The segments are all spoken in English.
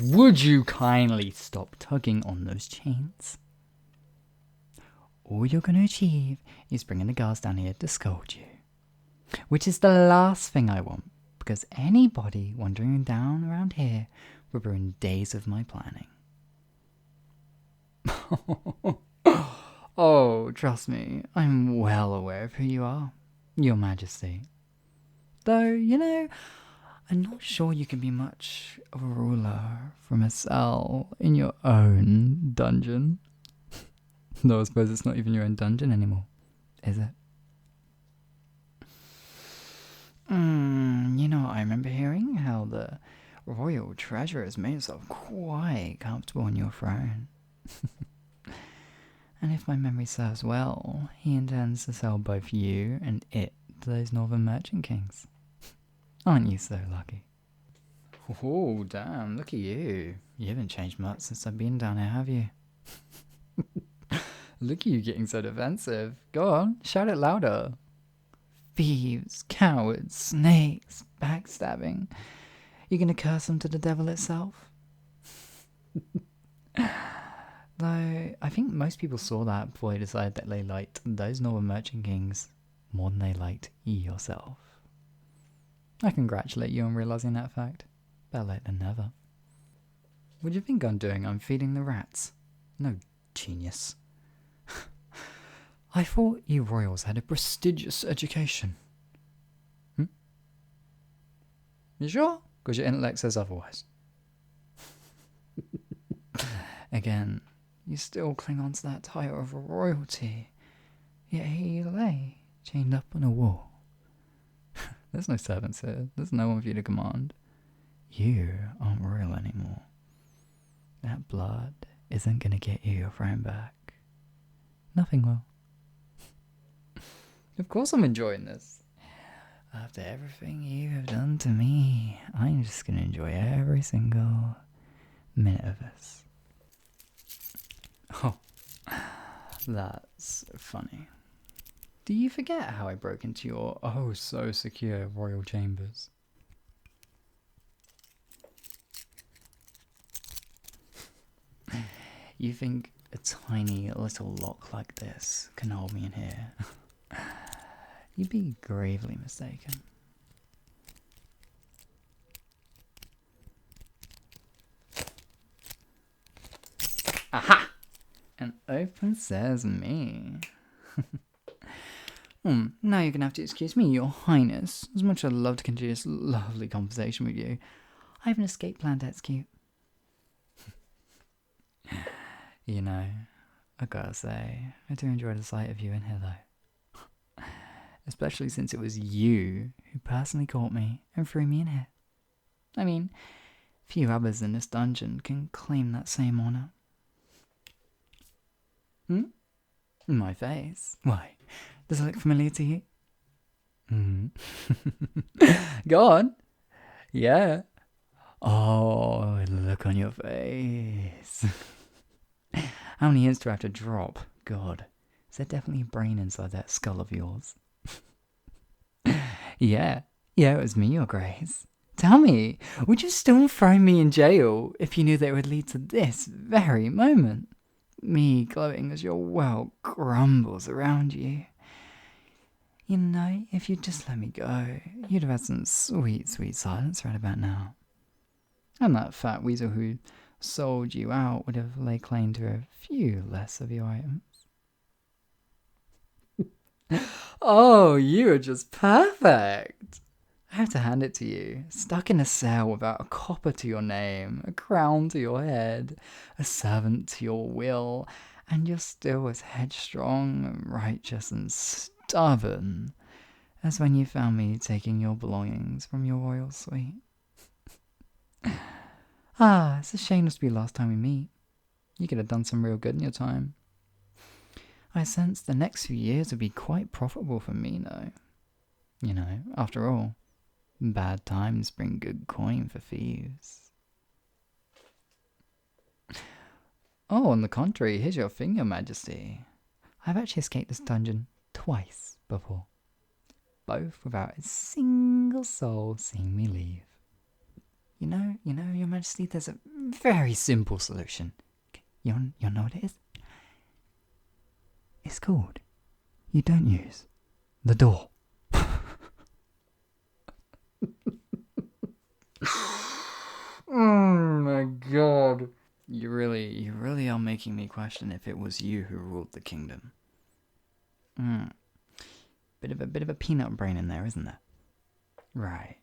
Would you kindly stop tugging on those chains? All you're going to achieve is bringing the guards down here to scold you. Which is the last thing I want, because anybody wandering down around here would ruin days of my planning. Oh, trust me, I'm well aware of who you are, Your Majesty. Though, I'm not sure you can be much of a ruler from a cell in your own dungeon. Though I suppose it's not even your own dungeon anymore, is it? I remember hearing how the royal treasurer has made himself quite comfortable on your throne. And if my memory serves well, he intends to sell both you and it to those northern merchant kings. Aren't you so lucky? Oh, damn, look at you. You haven't changed much since I've been down here, have you? Look at you getting so defensive. Go on, shout it louder. Thieves, cowards, snakes, backstabbing. You gonna curse them to the devil itself? Though, I think most people saw that before they decided that they liked those northern merchant kings more than they liked yourself. I congratulate you on realising that fact. Better late than never. What do you think I'm doing? I'm feeding the rats. No genius. I thought you royals had a prestigious education. You sure? Because your intellect says otherwise. Again, you still cling on to that title of royalty. Yet here you lay, chained up on a wall. There's no servants here. There's no one for you to command. You aren't royal anymore. That blood isn't going to get you your throne back. Nothing will. Of course I'm enjoying this. After everything you have done to me, I'm just going to enjoy every single minute of this. Oh, that's funny. Do you forget how I broke into your so secure royal chambers? You think a tiny little lock like this can hold me in here? You'd be gravely mistaken. Aha! An open sesame. Now you're going to have to excuse me, Your Highness. As much as I'd love to continue this lovely conversation with you, I have an escape plan to execute. I gotta say, I do enjoy the sight of you in here though. Especially since it was you who personally caught me and threw me in here. I mean, few others in this dungeon can claim that same honour. My face? Why? Does it look familiar to you? Go on. Yeah. Oh, look on your face. How many hints do I have to drop? God, is there definitely a brain inside that skull of yours? Yeah, it was me, Your Grace. Tell me, would you still throw me in jail if you knew that it would lead to this very moment? Me glowing as your world crumbles around you. If you'd just let me go, you'd have had some sweet, sweet silence right about now. And that fat weasel who sold you out would have laid claim to a few less of your items. Oh, you are just perfect. I have to hand it to you. Stuck in a cell without a copper to your name, a crown to your head, a servant to your will, and you're still as headstrong and righteous and stubborn as when you found me taking your belongings from your royal suite. It's a shame this will be the last time we meet. You could have done some real good in your time. I sense the next few years will be quite profitable for me, though. After all, bad times bring good coin for thieves. Oh, on the contrary, here's your thing, Your Majesty. I've actually escaped this dungeon twice before. Both without a single soul seeing me leave. Your Majesty, there's a very simple solution. You know what it is? It's called, you don't use the door. Oh my god. You really are making me question if it was you who ruled the kingdom. Bit of a peanut brain in there, isn't there? Right.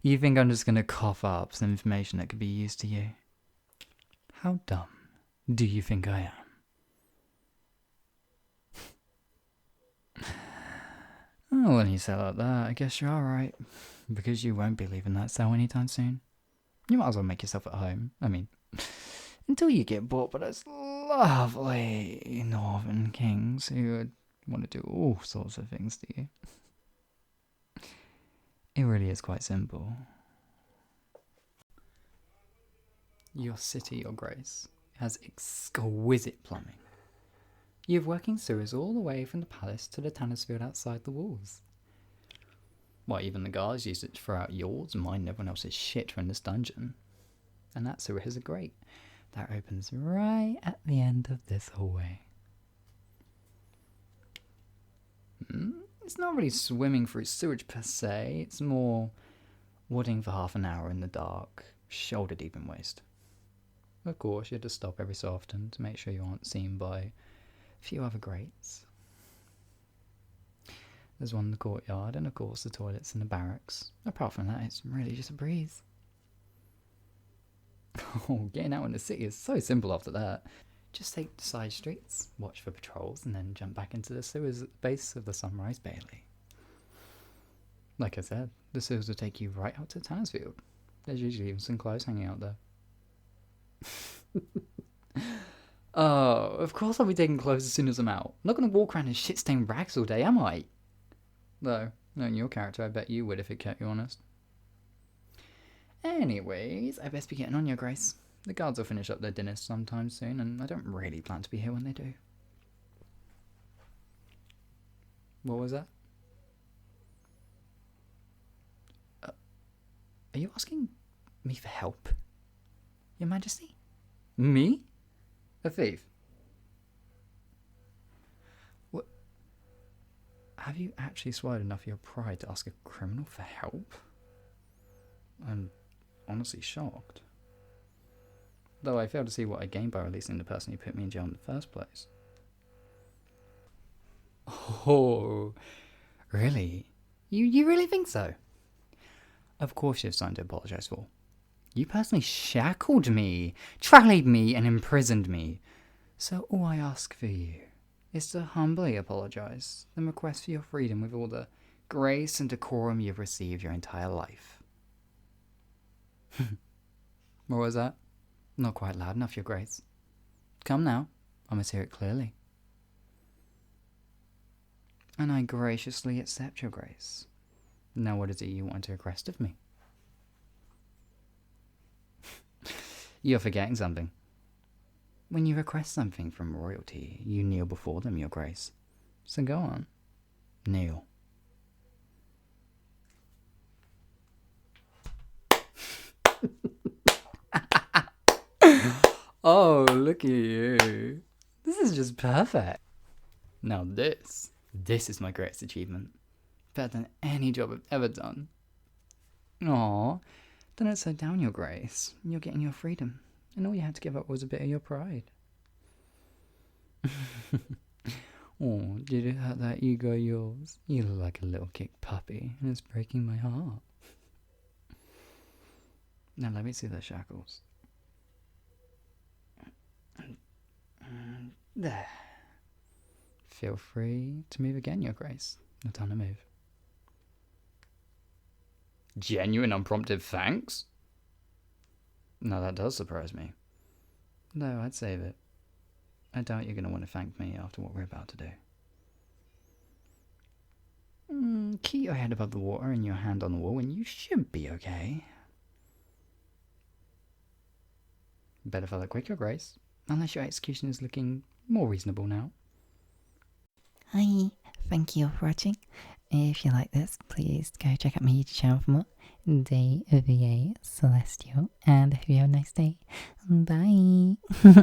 You think I'm just gonna cough up some information that could be used to you? How dumb do you think I am? Oh, when you say it like that, I guess you're alright. Because you won't be leaving that cell anytime soon. You might as well make yourself at home. I mean, until you get bought by those lovely northern kings who would want to do all sorts of things to you. It really is quite simple. Your city, Your Grace, has exquisite plumbing. You have working sewers all the way from the palace to the tennis field outside the walls. Why, even the guards use it to throw out yours and mind everyone else's shit from this dungeon. And that sewer has a grate that opens right at the end of this hallway. It's not really swimming through sewage per se, it's more wooding for half an hour in the dark, shoulder deep in waste. Of course, you have to stop every so often to make sure you aren't seen by a few other grates. There's one in the courtyard, and of course the toilets in the barracks. Apart from that, it's really just a breeze. Oh, getting out in the city is so simple after that. Just take the side streets, watch for patrols, and then jump back into the sewers at the base of the Sunrise Bailey. Like I said, the sewers will take you right out to Tannersfield. There's usually even some clothes hanging out there. Oh, of course I'll be taking clothes as soon as I'm out. I'm not going to walk around in shit-stained rags all day, am I? Though, knowing your character, I bet you would if it kept you honest. Anyways, I best be getting on, Your Grace. The guards will finish up their dinner sometime soon, and I don't really plan to be here when they do. What was that? Are you asking me for help, Your Majesty? Me? A thief? What? Have you actually swallowed enough of your pride to ask a criminal for help? I'm honestly shocked. Though I fail to see what I gained by releasing the person who put me in jail in the first place. Oh, really? You really think so? Of course you have something to apologise for. You personally shackled me, tried me, and imprisoned me. So all I ask for you is to humbly apologise and request for your freedom with all the grace and decorum you've received your entire life. What was that? Not quite loud enough, Your Grace. Come now, I must hear it clearly. And I graciously accept, Your Grace. Now what is it you want to request of me? You're forgetting something. When you request something from royalty, you kneel before them, Your Grace. So go on, kneel. Oh, look at you. This is just perfect. Now this is my greatest achievement. Better than any job I've ever done. Aw, don't let it slow down, Your Grace. You're getting your freedom, and all you had to give up was a bit of your pride. Oh, did it hurt that ego of yours? You look like a little kicked puppy, and it's breaking my heart. Now let me see those shackles. There. Feel free to move again, Your Grace. No time to move. Genuine unprompted thanks? Now that does surprise me. No, I'd save it. I doubt you're going to want to thank me after what we're about to do. Keep your head above the water and your hand on the wall and you should be okay. Better follow quick, Your Grace. Unless your execution is looking more reasonable now. Hi, thank you for watching. If you like this, please go check out my YouTube channel for more. day, VA Celestial, and I hope you have a nice day. Bye.